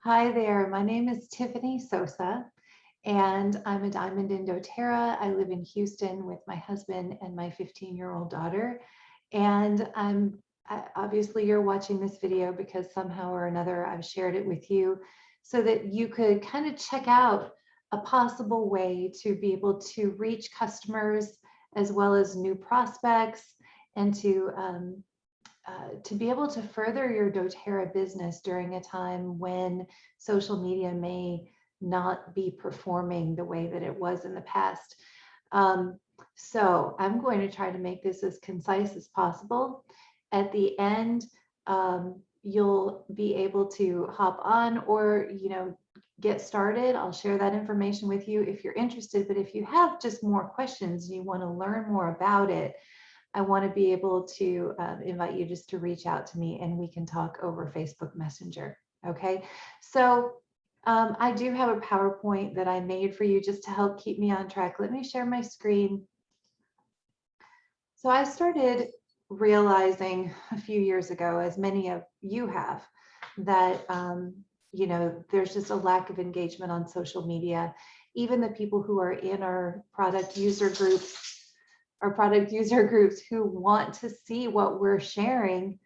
Hi there, my name is Tiffany Sosa, and I'm a diamond in doTERRA. I live in Houston with my husband and my 15-year-old daughter. And obviously you're watching this video because somehow or another I've shared it with you so that you could kind of check out a possible way to be able to reach customers as well as new prospects and to be able to further your doTERRA business during a time when social media may not be performing the way that it was in the past. So I'm going to try to make this as concise as possible. At the end, you'll be able to hop on or, get started. I'll share that information with you if you're interested, but if you have just more questions, you want to learn more about it, I want to be able to invite you just to reach out to me and we can talk over Facebook Messenger. Okay, so I do have a PowerPoint that I made for you just to help keep me on track. Let me share my screen. So I started realizing a few years ago, as many of you have, that there's just a lack of engagement on social media. Even the people who are in our product user groups who want to see what we're sharing,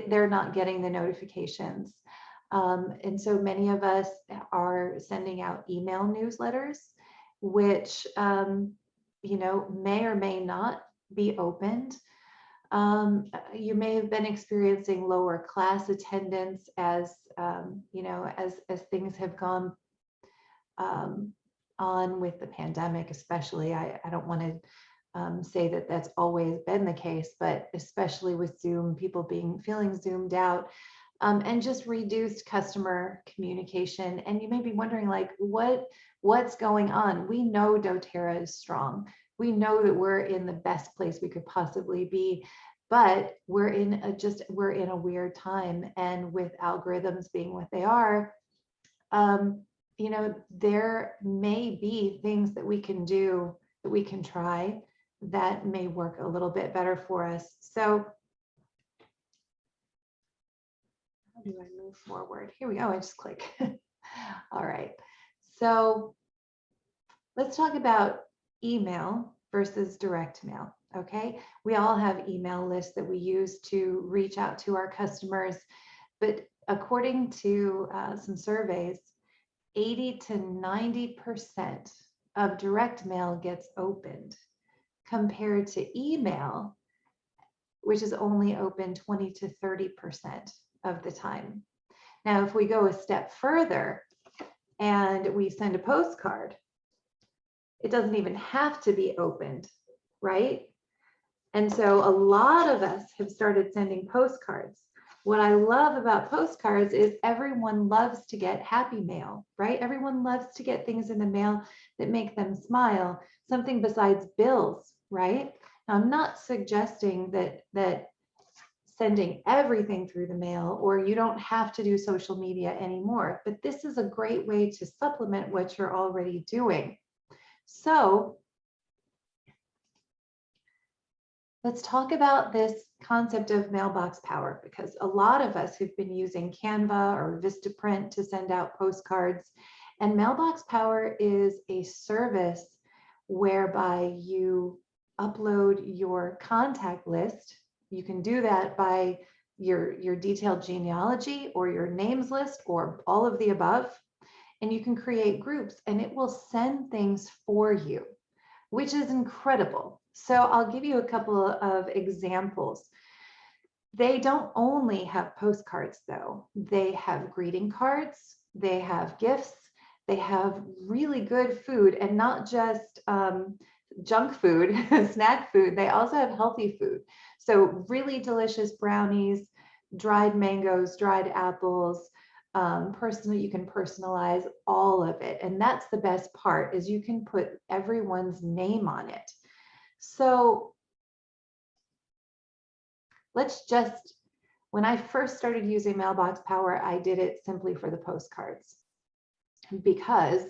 they're not getting the notifications. And so many of us are sending out email newsletters, which, may or may not be opened. You may have been experiencing lower class attendance as things have gone on with the pandemic, especially. I don't want to say that that's always been the case, but especially with Zoom, people feeling zoomed out, and just reduced customer communication. And you may be wondering, like, what's going on? We know doTERRA is strong. We know that we're in the best place we could possibly be, but we're in a weird time. And with algorithms being what they are, there may be things that we can do, that we can try, that may work a little bit better for us. So how do I move forward? Here we go. I just click. All right. So let's talk about email versus direct mail. Okay. We all have email lists that we use to reach out to our customers, but according to some surveys, 80 to 90% of direct mail gets opened, compared to email, which is only open 20 to 30% of the time. Now, if we go a step further and we send a postcard, it doesn't even have to be opened, right? And so a lot of us have started sending postcards. What I love about postcards is everyone loves to get happy mail, right? Everyone loves to get things in the mail that make them smile, something besides bills, right? Now, I'm not suggesting that sending everything through the mail, or you don't have to do social media anymore, but this is a great way to supplement what you're already doing. So let's talk about this concept of mailbox power, because a lot of us have been using Canva or Vistaprint to send out postcards, and mailbox power is a service whereby you upload your contact list. You can do that by your detailed genealogy or your names list or all of the above, and you can create groups and it will send things for you, which is incredible. So I'll give you a couple of examples. They don't only have postcards though. They have greeting cards, they have gifts, they have really good food, and not just junk food, snack food. They also have healthy food. So really delicious brownies, dried mangoes, dried apples, you can personalize all of it. And that's the best part, is you can put everyone's name on it. So when I first started using Mailbox Power, I did it simply for the postcards, because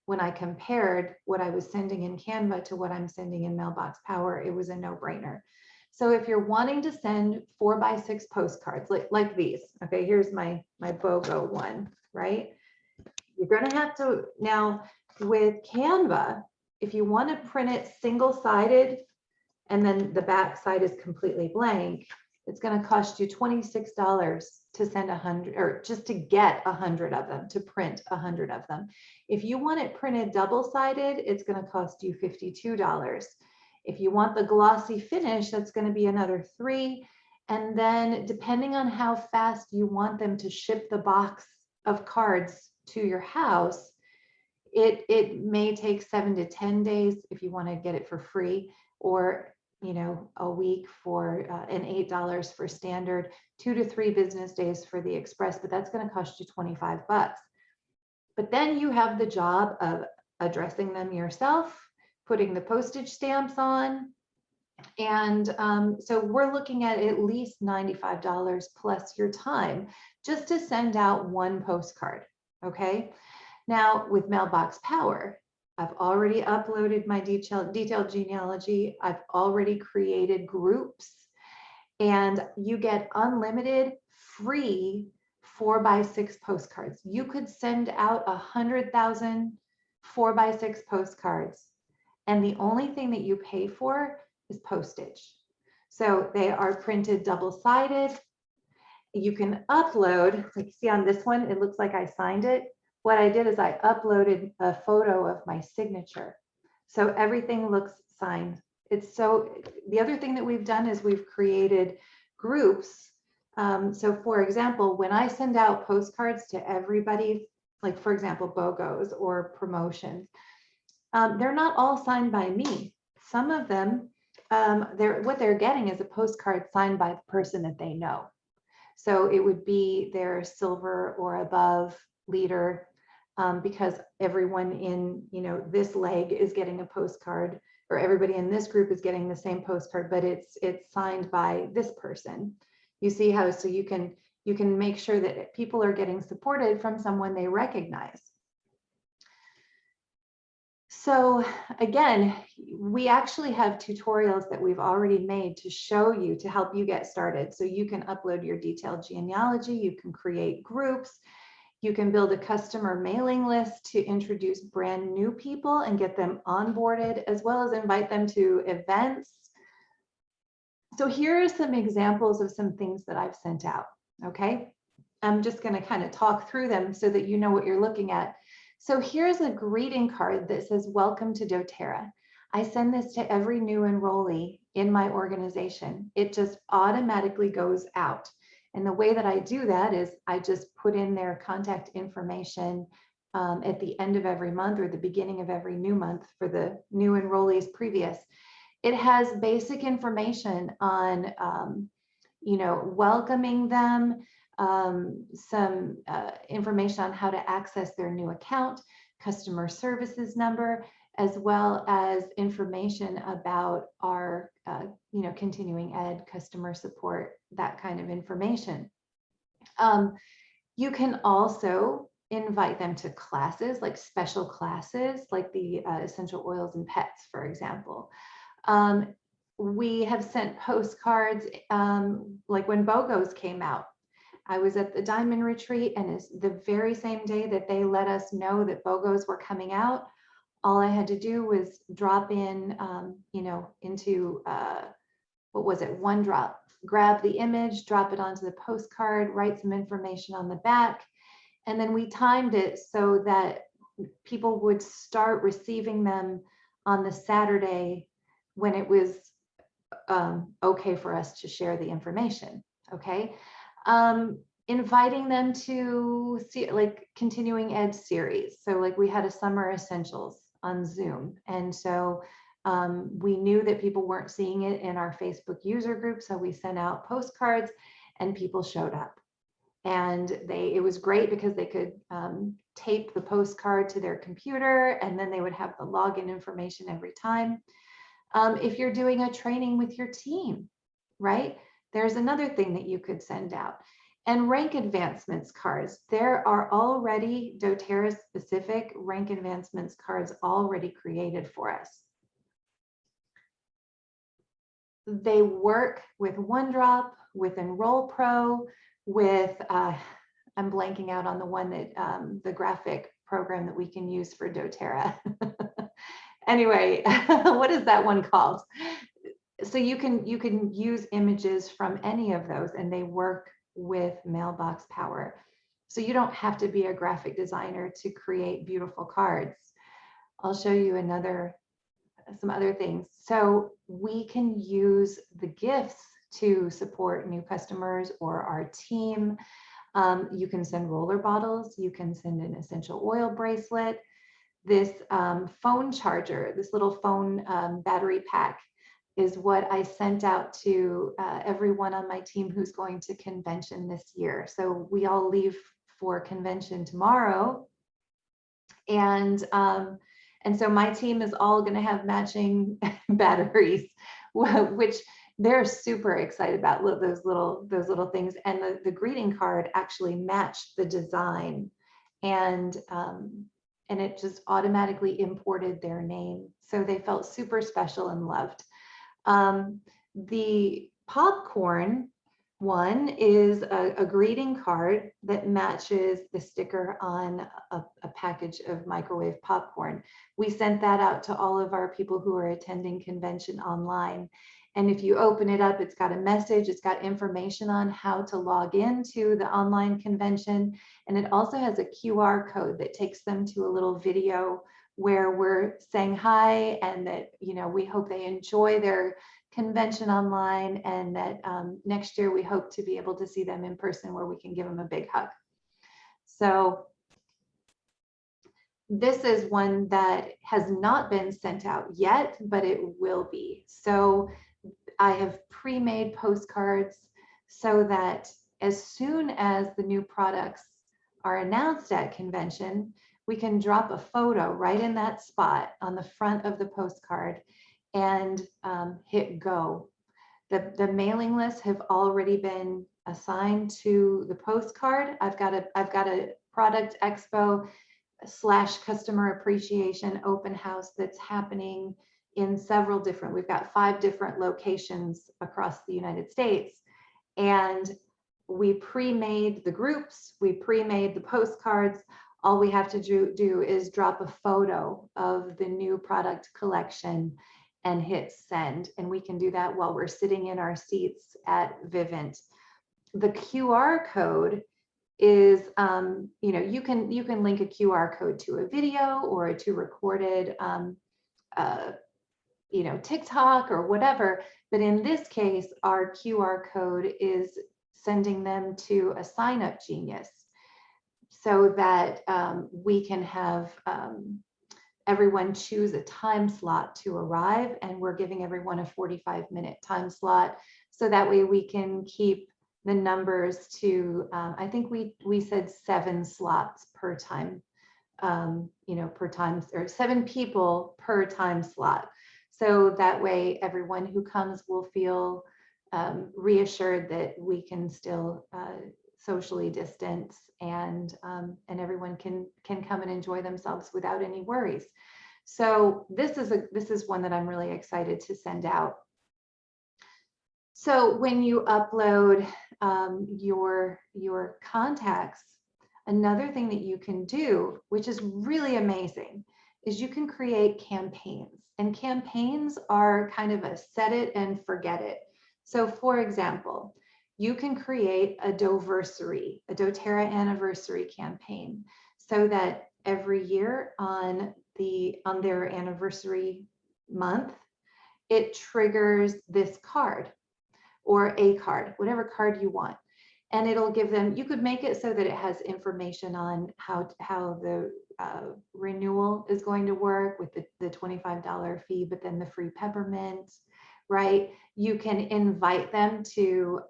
when I compared what I was sending in Canva to what I'm sending in Mailbox Power, it was a no-brainer. So if you're wanting to send 4x6 postcards like these, okay, here's my BOGO one. right? You're going to have to, now with Canva, if you want to print it single-sided and then the back side is completely blank, it's going to cost you $26 to send 100, or just to get 100 of them, to print 100 of them. If you want it printed double-sided, it's going to cost you $52. If you want the glossy finish, that's going to be another $3. And then depending on how fast you want them to ship the box of cards to your house, it may take 7 to 10 days if you want to get it for free, or a week for and $8 for standard, 2 to 3 business days for the express, but that's going to cost you $25. But then you have the job of addressing them yourself, putting the postage stamps on. And so we're looking at least $95 plus your time just to send out one postcard. Okay. Now with Mailbox Power, I've already uploaded my detailed genealogy. I've already created groups, and you get unlimited free 4x6 postcards. You could send out 100,000 4x6 postcards, and the only thing that you pay for is postage. So they are printed double-sided. You can upload, like see on this one, it looks like I signed it. What I did is I uploaded a photo of my signature. So everything looks signed. The other thing that we've done is we've created groups. So for example, when I send out postcards to everybody, like for example, BOGOs or promotions, they're not all signed by me. Some of them, what they're getting is a postcard signed by the person that they know. So it would be their silver or above leader, because everyone in this leg is getting a postcard, or everybody in this group is getting the same postcard, but it's signed by this person. You see how, so you can make sure that people are getting supported from someone they recognize. So again, we actually have tutorials that we've already made to show you, to help you get started. So you can upload your detailed genealogy, you can create groups, you can build a customer mailing list to introduce brand new people and get them onboarded, as well as invite them to events. So here are some examples of some things that I've sent out, okay? I'm just gonna kind of talk through them so that you know what you're looking at. So here's a greeting card that says, "Welcome to doTERRA." I send this to every new enrollee in my organization. It just automatically goes out. And the way that I do that is I just put in their contact information at the end of every month or the beginning of every new month for the new enrollees previous. It has basic information on, welcoming them, some information on how to access their new account, customer services number, as well as information about our, continuing ed, customer support, that kind of information. You can also invite them to classes, like special classes, like the essential oils and pets, for example. We have sent postcards, like when BOGOs came out. I was at the Diamond Retreat, and it's the very same day that they let us know that BOGOs were coming out. All I had to do was drop in, into, what was it, OneDrop, grab the image, drop it onto the postcard, write some information on the back, and then we timed it so that people would start receiving them on the Saturday when it was okay for us to share the information, okay? Inviting them to see like continuing ed series. So like we had a summer essentials on Zoom. And so we knew that people weren't seeing it in our Facebook user group. So we sent out postcards and people showed up. And it was great because they could tape the postcard to their computer, and then they would have the login information every time. If you're doing a training with your team, right? There's another thing that you could send out. And rank advancements cards. There are already doTERRA specific rank advancements cards already created for us. They work with OneDrop, with Enroll Pro, with I'm blanking out on the one that the graphic program that we can use for doTERRA. Anyway, what is that one called? So you can use images from any of those, and they work with Mailbox Power. So you don't have to be a graphic designer to create beautiful cards. I'll show you some other things. So we can use the gifts to support new customers or our team. You can send roller bottles. You can send an essential oil bracelet. This phone charger, this little phone battery pack, is what I sent out to everyone on my team who's going to convention this year. So we all leave for convention tomorrow. And so my team is all going to have matching batteries, which they're super excited about. Those little things. And the greeting card actually matched the design, and it just automatically imported their name. So they felt super special and loved. The popcorn one is a greeting card that matches the sticker on a package of microwave popcorn. We sent that out to all of our people who are attending convention online. And if you open it up, it's got a message, it's got information on how to log into the online convention. And it also has a QR code that takes them to a little video where we're saying hi, and that, we hope they enjoy their convention online, and that next year we hope to be able to see them in person where we can give them a big hug. So this is one that has not been sent out yet, but it will be. So I have pre-made postcards so that as soon as the new products are announced at convention, we can drop a photo right in that spot on the front of the postcard and hit go. The mailing lists have already been assigned to the postcard. I've got a product expo / customer appreciation open house that's happening in several different, we've got 5 different locations across the United States. And we pre-made the groups, we pre-made the postcards. All we have to do is drop a photo of the new product collection and hit send. And we can do that while we're sitting in our seats at Vivint. The QR code is, you can link a QR code to a video or to recorded, TikTok or whatever. But in this case, our QR code is sending them to a sign up genius, so that we can have everyone choose a time slot to arrive, and we're giving everyone a 45-minute time slot, so that way we can keep the numbers to, I think we said 7 slots per time, per time, or 7 people per time slot. So that way everyone who comes will feel reassured that we can still socially distance, and everyone can come and enjoy themselves without any worries. So this is one that I'm really excited to send out. So when you upload your contacts, another thing that you can do, which is really amazing, is you can create campaigns. And campaigns are kind of a set it and forget it. So for example, you can create a doversary, a doTERRA anniversary campaign, so that every year on their anniversary month, it triggers this card or a card, whatever card you want. And it'll give them, you could make it so that it has information on how the renewal is going to work with the $25 fee, but then the free peppermint, right? You can invite them to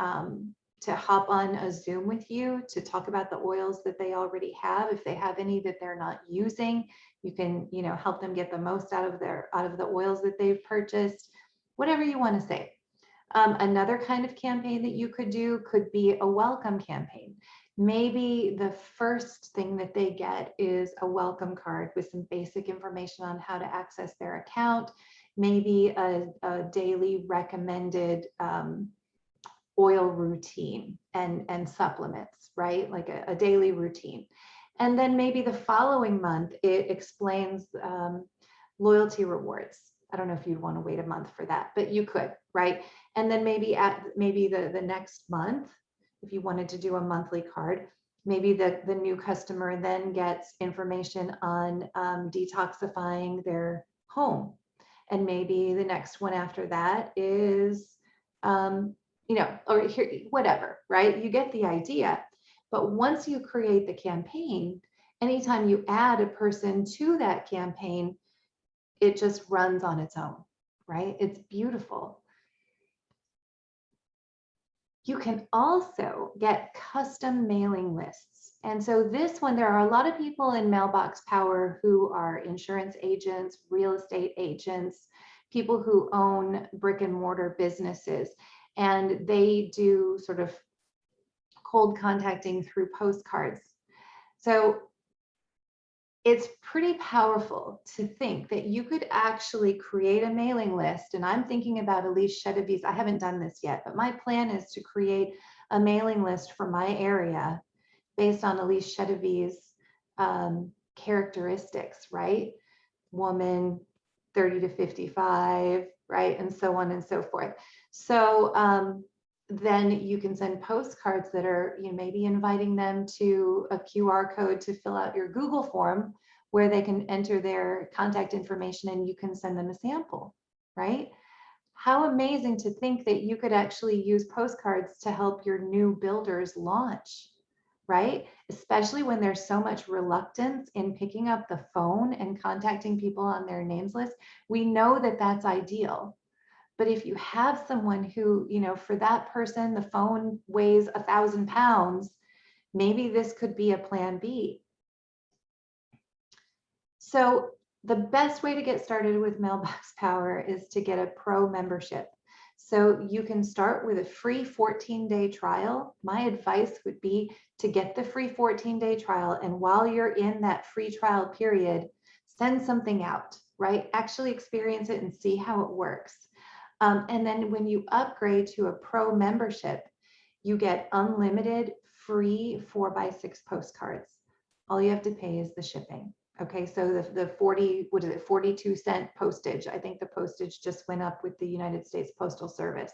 hop on a Zoom with you to talk about the oils that they already have. If they have any that they're not using, you can, help them get the most out of the oils that they've purchased, whatever you want to say. Another kind of campaign that you could do could be a welcome campaign. Maybe the first thing that they get is a welcome card with some basic information on how to access their account, maybe a daily recommended oil routine and supplements, right? Like a daily routine. And then maybe the following month, it explains loyalty rewards. I don't know if you'd want to wait a month for that, but you could, right? And then maybe the next month, if you wanted to do a monthly card, maybe the new customer then gets information on detoxifying their home. And maybe the next one after that is, or here, whatever, right? You get the idea. But once you create the campaign, anytime you add a person to that campaign, it just runs on its own, right? It's beautiful. You can also get custom mailing lists. And so this one, there are a lot of people in Mailbox Power who are insurance agents, real estate agents, people who own brick and mortar businesses, and they do sort of cold contacting through postcards. So it's pretty powerful to think that you could actually create a mailing list. And I'm thinking about Elise Chedevy's. I haven't done this yet, but my plan is to create a mailing list for my area based on Elise Chedevy's characteristics, right? Woman, 30 to 55, right? And so on and so forth. So then you can send postcards that are, maybe inviting them to a QR code to fill out your Google form where they can enter their contact information and you can send them a sample, right? How amazing to think that you could actually use postcards to help your new builders launch, right? Especially when there's so much reluctance in picking up the phone and contacting people on their names list. We know that that's ideal. But if you have someone who, for that person, the phone weighs 1,000 pounds, maybe this could be a plan B. So the best way to get started with Mailbox Power is to get a pro membership. So you can start with a free 14-day trial. My advice would be to get the free 14-day trial. And while you're in that free trial period, send something out, right? Actually experience it and see how it works. And then when you upgrade to a pro membership, you get unlimited free 4x6 postcards. All you have to pay is the shipping. Okay, so the 42-cent postage. I think the postage just went up with the United States Postal Service.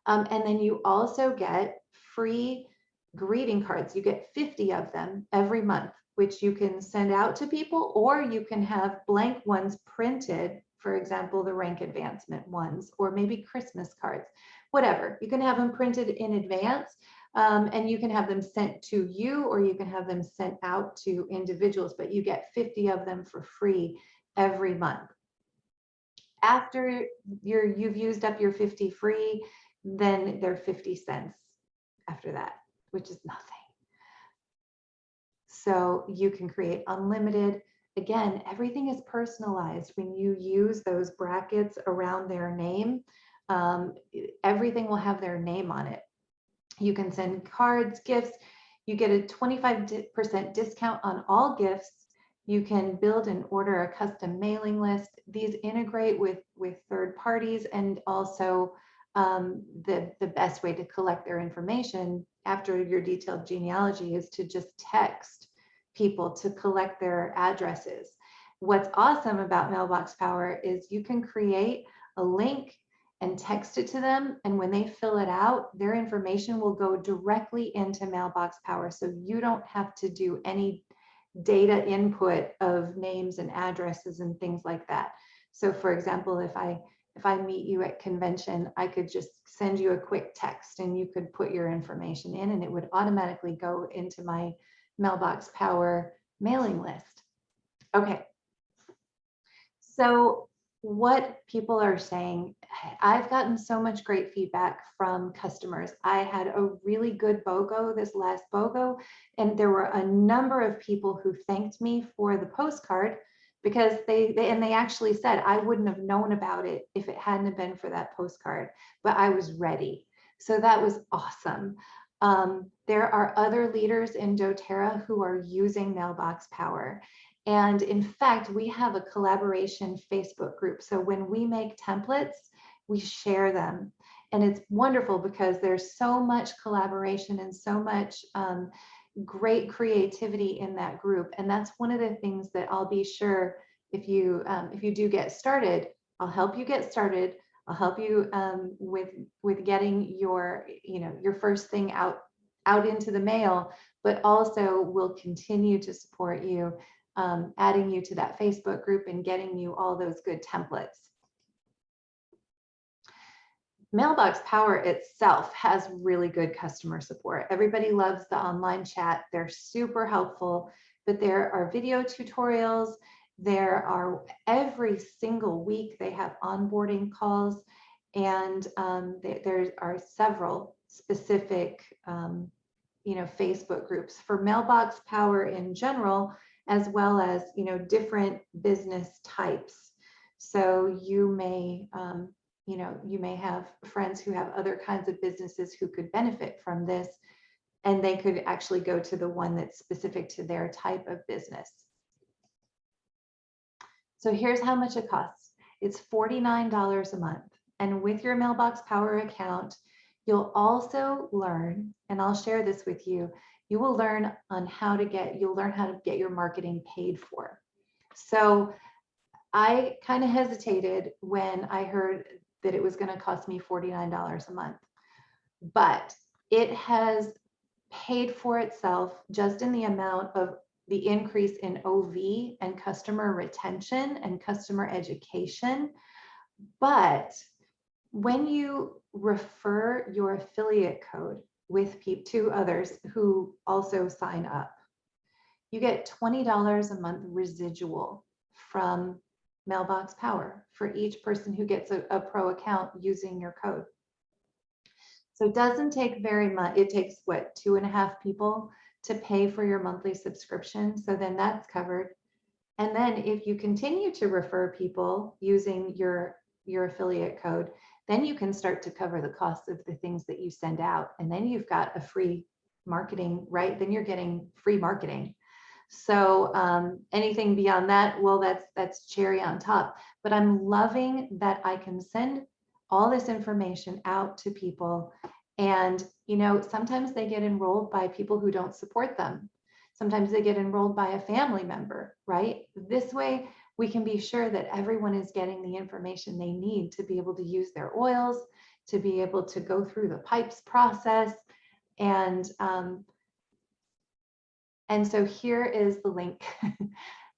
And then you also get free greeting cards. You get 50 of them every month, which you can send out to people, or you can have blank ones printed. For example, the rank advancement ones, or maybe Christmas cards, whatever. You can have them printed in advance, and you can have them sent to you, or you can have them sent out to individuals, but you get 50 of them for free every month. After you've used up your 50 free, then they're 50 cents after that, which is nothing. So you can create unlimited. Again, everything is personalized. When you use those brackets around their name, everything will have their name on it. You can send cards, gifts. You get a 25% discount on all gifts. You can build and order a custom mailing list. These integrate with third parties, and also the best way to collect their information after your detailed genealogy is to just text people to collect their addresses. What's awesome about Mailbox Power is you can create a link and text it to them, and when they fill it out, their information will go directly into Mailbox Power, so you don't have to do any data input of names and addresses and things like that. So for example, if I meet you at convention, I could just send you a quick text and you could put your information in and it would automatically go into my Mailbox Power mailing list. Okay. So what people are saying, I've gotten so much great feedback from customers. I had a really good BOGO, this last BOGO, and there were a number of people who thanked me for the postcard because they actually said, I wouldn't have known about it if it hadn't been for that postcard, but I was ready. So that was awesome. There are other leaders in doTERRA who are using Mailbox Power. And in fact, we have a collaboration Facebook group. So when we make templates, we share them. And it's wonderful because there's so much collaboration and so much great creativity in that group. And that's one of the things that I'll be sure, if you do get started, I'll help you get started. I'll help you with getting your first thing out into the mail, but also will continue to support you, adding you to that Facebook group and getting you all those good templates. Mailbox Power itself has really good customer support. Everybody loves the online chat. They're super helpful, but there are video tutorials. There are, every single week they have onboarding calls, and there are several specific Facebook groups for Mailbox Power in general, as well as different business types. So you may you may have friends who have other kinds of businesses who could benefit from this, and they could actually go to the one that's specific to their type of business. So here's how much it costs. It's $49 a month. And with your Mailbox Power account, you'll also learn, and I'll share this with you, you will learn how to get your marketing paid for. So I kind of hesitated when I heard that it was going to cost me $49 a month, but it has paid for itself just in the amount of the increase in OV and customer retention and customer education. But when you refer your affiliate code with to others who also sign up, you get $20 a month residual from Mailbox Power for each person who gets a pro account using your code. So it doesn't take very much. It takes, what, 2.5 people to pay for your monthly subscription. So then that's covered. And then if you continue to refer people using your affiliate code, then you can start to cover the cost of the things that you send out. And then you've got a free marketing, right? Then you're getting free marketing. So anything beyond that, well, that's cherry on top. But I'm loving that I can send all this information out to people. And, sometimes they get enrolled by people who don't support them. Sometimes they get enrolled by a family member, right? This way, we can be sure that everyone is getting the information they need to be able to use their oils, to be able to go through the pipes process. And so here is the link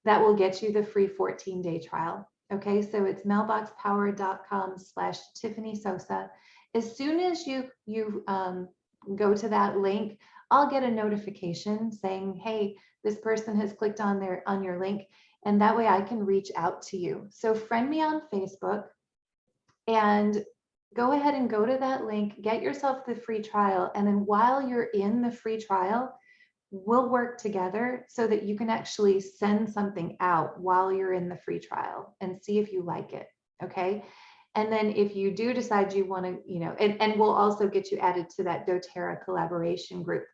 that will get you the free 14-day trial. Okay, so it's mailboxpower.com/Tiffany Sosa. As soon as you go to that link, I'll get a notification saying, hey, this person has clicked on your link, and that way I can reach out to you. So friend me on Facebook and go ahead and go to that link, get yourself the free trial, and then while you're in the free trial, we'll work together so that you can actually send something out while you're in the free trial and see if you like it. Okay. And then if you do decide you want to, and we'll also get you added to that doTERRA collaboration group.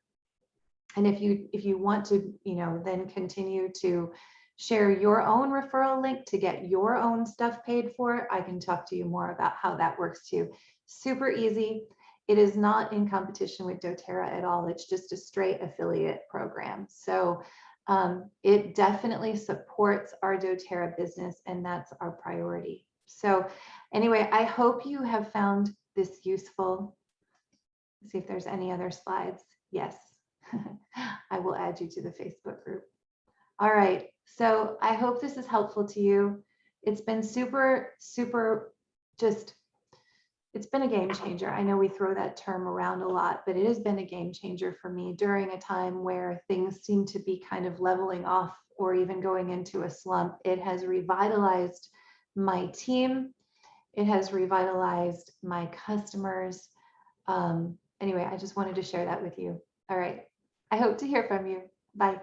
And if you want to, then continue to share your own referral link to get your own stuff paid for, I can talk to you more about how that works too. Super easy. It is not in competition with doTERRA at all. It's just a straight affiliate program. So it definitely supports our doTERRA business, and that's our priority. So anyway, I hope you have found this useful. Let's see if there's any other slides. Yes, I will add you to the Facebook group. All right, so I hope this is helpful to you. It's been super, super it's been a game changer. I know we throw that term around a lot, but it has been a game changer for me during a time where things seem to be kind of leveling off or even going into a slump. It has revitalized my team. It has revitalized my customers. Anyway, I just wanted to share that with you. All right. I hope to hear from you. Bye.